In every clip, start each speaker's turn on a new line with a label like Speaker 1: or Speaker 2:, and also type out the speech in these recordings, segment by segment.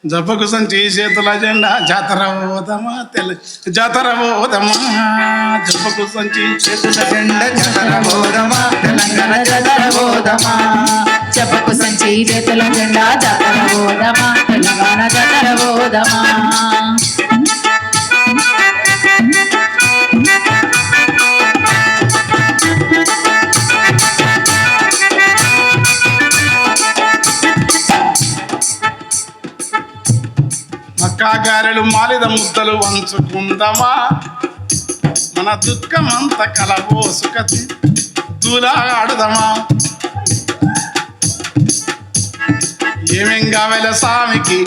Speaker 1: జబ్బకు సంచి చేతుల జెండా జాతర పోదమా జాతర పోదమా జబ్బకు సంచి
Speaker 2: చేతుల జెండా జాతర పోదమా తెలంగాణ జాతర పోదమా
Speaker 3: జబ్బకు సంచి చేతుల జెండా జాతర పోదమా తెలంగాణ జాతర పోదమా
Speaker 1: మక్కా గారెలు మాలిద ముద్దలు వంచుకుందామా మన దుఃఖమంత కలబోసుకతి దూలాడుదమా ఏమేం కావాలి స్వామికి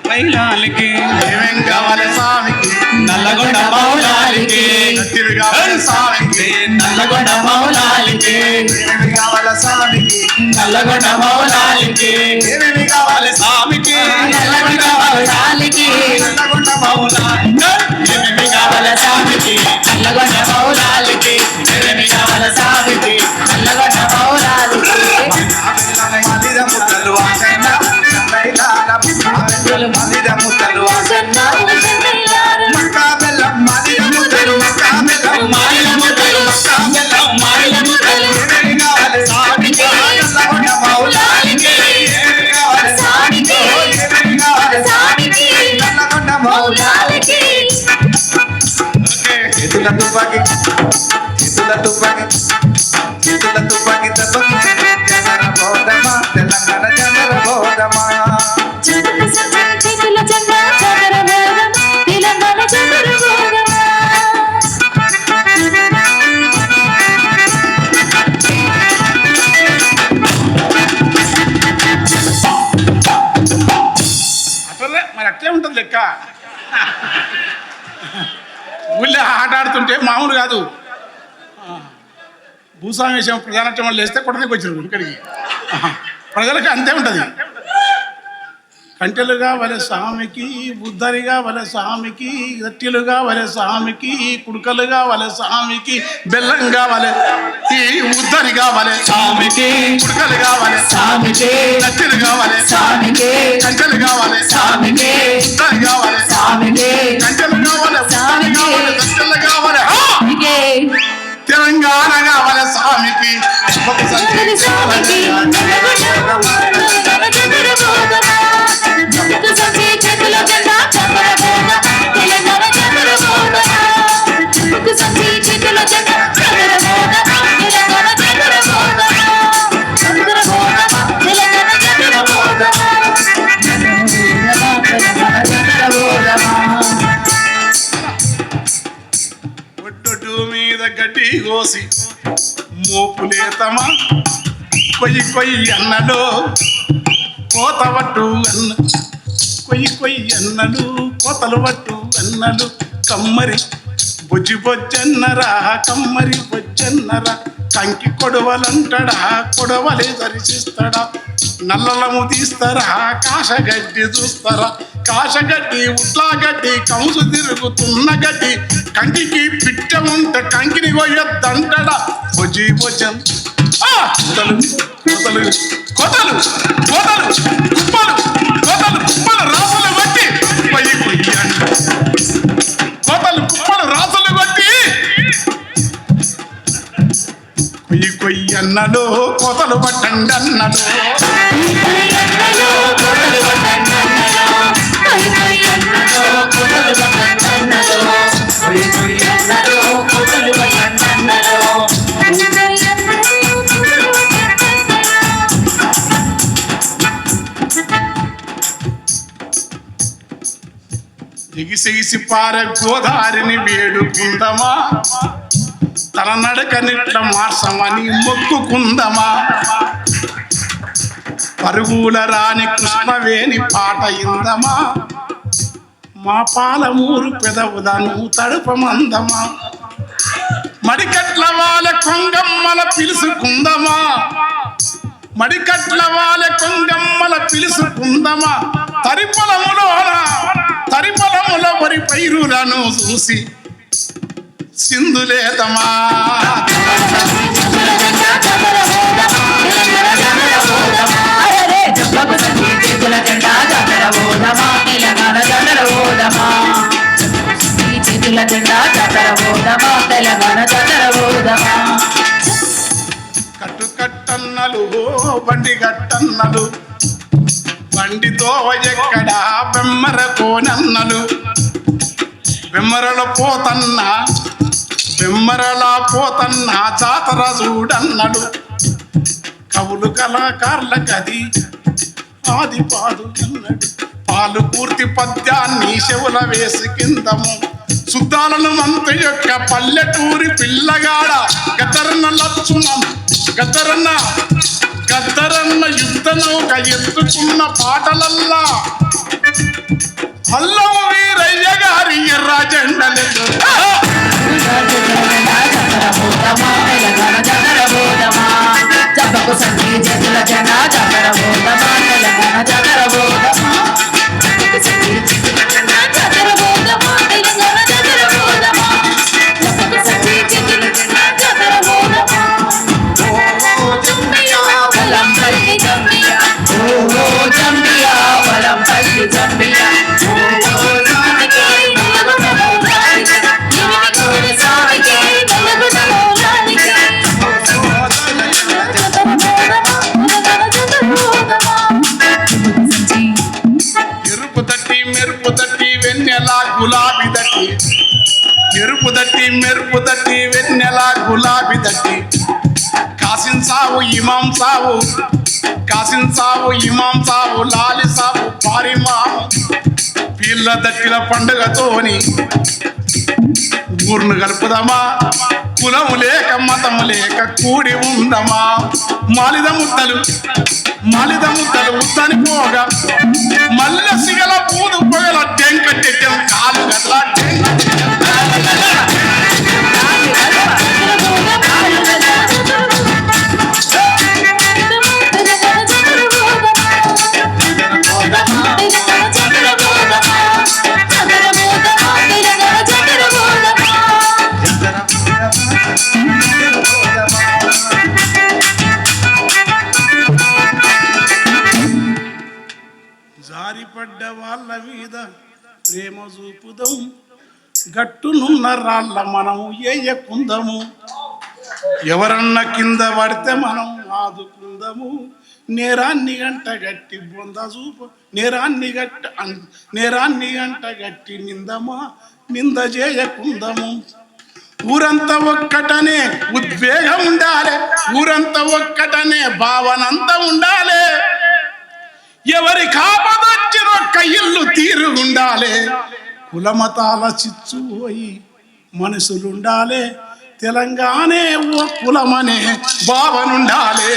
Speaker 2: మైలాలికి
Speaker 1: ఏమేం కావాలి స్వామికి
Speaker 2: నల్లగొండ మౌలాలికి
Speaker 1: గట్టివి కావాలి స్వామికి
Speaker 2: నల్లగొండ మౌలాలికి
Speaker 1: ఏమేమి కావాలి స్వామికి
Speaker 2: నల్లగొండ మౌలాలికి
Speaker 1: ఏమేమి కావాలి స్వామికి
Speaker 2: నల్లగొండ మౌలాలికి
Speaker 1: నల్లగొండ మౌలాలి
Speaker 2: ఏమేమి కావాల స్వామికి నల్లగొండ మౌలాలికి ఏమేమి కావాల స్వామికి నల్లగొండ మౌలాలికి
Speaker 1: మాలిద ముద్దలు వాసన మాలిద ముద్దలు వాసన మక్కా బెల్లం మాలిద ముద్దలు మక్కా బెల్లం
Speaker 2: మాయిల ముద్దలు
Speaker 1: మక్కా బెల్లం
Speaker 2: మాయిల ముద్దలు
Speaker 1: ఏమేమి కావాలి స్వామికి నల్లగొండ మౌలాలికి ఏమేమి కావాలి స్వామికి ఏమేమి కావాలి
Speaker 3: స్వామికి
Speaker 1: నల్లగొండ
Speaker 3: మౌలాలికి
Speaker 2: చేతుల తుపాకి చేతుల తుపాకి చేతుల తుపాకి దెబ్బకు జనర బోధమా తెలంగాణ జనర బోధమా
Speaker 3: జబ్బకు సంచి చేతుల జెండా జాతర పోదమా తెలంగాణ జాతర పోదమా
Speaker 1: అట్లే మరి అట్లే ఉంటుంది లెక్క ఊళ్ళో ఆట ఆడుతుంటే మామూలు కాదు భూస్వామ్యం ప్రధానత్వం వాళ్ళు వేస్తే కొట్టడానికి వచ్చినారు ఇక్కడికి ప్రజలకు అంతే ఉంటుంది కంటెలుగా వలె స్వామికి బుద్ధరిగా వలె స్వామికి గట్టిలుగా వలె స్వామికి కుడుకలుగా వలె స్వామికి బెల్లంగా వలె ఈ ఉద్దరిగా వలె
Speaker 2: స్వామికి
Speaker 1: కుడుకలుగా వలె
Speaker 2: స్వామికి
Speaker 1: గట్టిలుగా వలె
Speaker 2: స్వామికి
Speaker 1: కంటెలుగా వలె
Speaker 2: స్వామికి
Speaker 1: ఉద్దరిగా వలె
Speaker 2: స్వామికి
Speaker 1: కంటెలుగా వలె ఉద్దరిగా వలె గట్టెలుగా వలె
Speaker 3: స్వామికి
Speaker 1: తెలంగాణ కావాలి స్వామికి
Speaker 3: జబ్బకు స్వామికి తెలంగాణ జాతర పోదమా జబ్బకు సంచి చేతుల జెండా జాతర పోదమా తెలంగాణ జాతర పోదమా జబ్బకు సంచి చేతుల జెండా జాతర పోదమా తెలంగాణ జాతర పోదమా జాతర పోదమా తెలంగాణ జాతర పోదమా తెలంగాణ జాతర పోదమా
Speaker 1: ఒడ్డొడ్డు మీద గడ్డి కోసి మోపులేతమా కొయ్యి కొయ్యి అన్నలు కోత పట్టు అన్న కొయ్యి కొయ్యి అన్నలు కోతలు పట్టు అన్నలు కమ్మరి బొజ్జి బొజ్జన్నరా కమ్మరి బొజ్జన్నరా కంకి కొడవలంటడా కొడవలే దర్శిస్తాడా నల్లలము తీస్తారా కాశగడ్డి చూస్తారా కాశగడ్డి ఉట్లాగడ్డి కంసు తిరుగుతున్న గడ్డి కంకికి పిట్ట ఉంటే కంకిని కొయ్యొద్దంటడా బొజ్జి బొజ్జన్ కోతలు కోతలు కోతలు కోతలు కుప్పలు కోతలు కుప్పలు రాసులు కొట్టి కొయ్యి కొయ్యి అంట కోతలు కుప్పలు రాసులు కొట్టి కొయ్యి కొయ్యి అన్నలు కోతలు పట్టండి అన్నలు ఎగిసెగిసి పార గోదారిని వేడుకుందమా తన నడకనిట్ల మార్చమని మొక్కుకుందమా పరుగుల రాని కృష్ణవేణి పాట ఇందమా మా పాలమూరు పెదవుదను తడుపమందమా మడికట్ల వాళ్ళ కొంగమ్మల పిలుసుకుందమా మడికట్ల వాళ్ళ కొంగమ్మల పిలుసుకుందమా తరిపొలముల వరి పైరులను చూసి సింధులేతమా
Speaker 3: జబ్బకు సంచి చేతుల జెండా జాతర పోదమా
Speaker 1: బండి గట్టన్నలు బండితో ఎక్కడా బెమ్మర కోనన్నలు బెమ్మరలో పోతన్న జాతర చూడన్నలు కవులు కళాకారుల గది ఆది పాదు అన్నడు పాలు పూర్తి పద్యాన్ని చెవుల వేసి కిందము శుద్ధాలను మంత యొక్క పల్లెటూరి పిల్లగాడ గద్దరన్న లక్ష్మం గద్దరన్న యుద్ధ నౌక ఎత్తుకున్న పాటలల్లా అల్లం వీరయ్య గారి ఎర్ర జెండలు మెరుపు దట్టి వెన్నెల గులాబీ దట్టి కాసించావు ఇమాం సావు లాలి సావు పారి మాము పిల్ల దట్టిల పండుగతోని ఊరును కలుపుదామా కులము లేక మతము లేక కూడి ఉందమా మాలిద ముద్దలు ఉద్దని పోగా మల్ల సిగల పూదు పొగల టెంక టెట్టెం కాలు గట్లా జారిపడ్డ వాళ్ళ మీద ప్రేమ చూపుదాం గట్టునున్న రాళ్ళ మనం ఏయకుందము ఎవరన్నా కింద పడితే మనం ఆదుకుందాము నేరాన్ని గంట గట్టి బొంద చూపు నేరాన్ని గంట గట్టి నింద చేయకుందము ఊరంతా ఒక్కటనే ఉద్వేగం ఉండాలి ఊరంతా ఒక్కటనే భావనంత ఉండాలి ఎవరి కాపదొచ్చిన ఒక్క ఇల్లు తీరుగుండాలి కులమతాల చిచ్చు పోయి మనుషులుండాలి తెలంగాణే ఓ కులమనే భావనుండాలి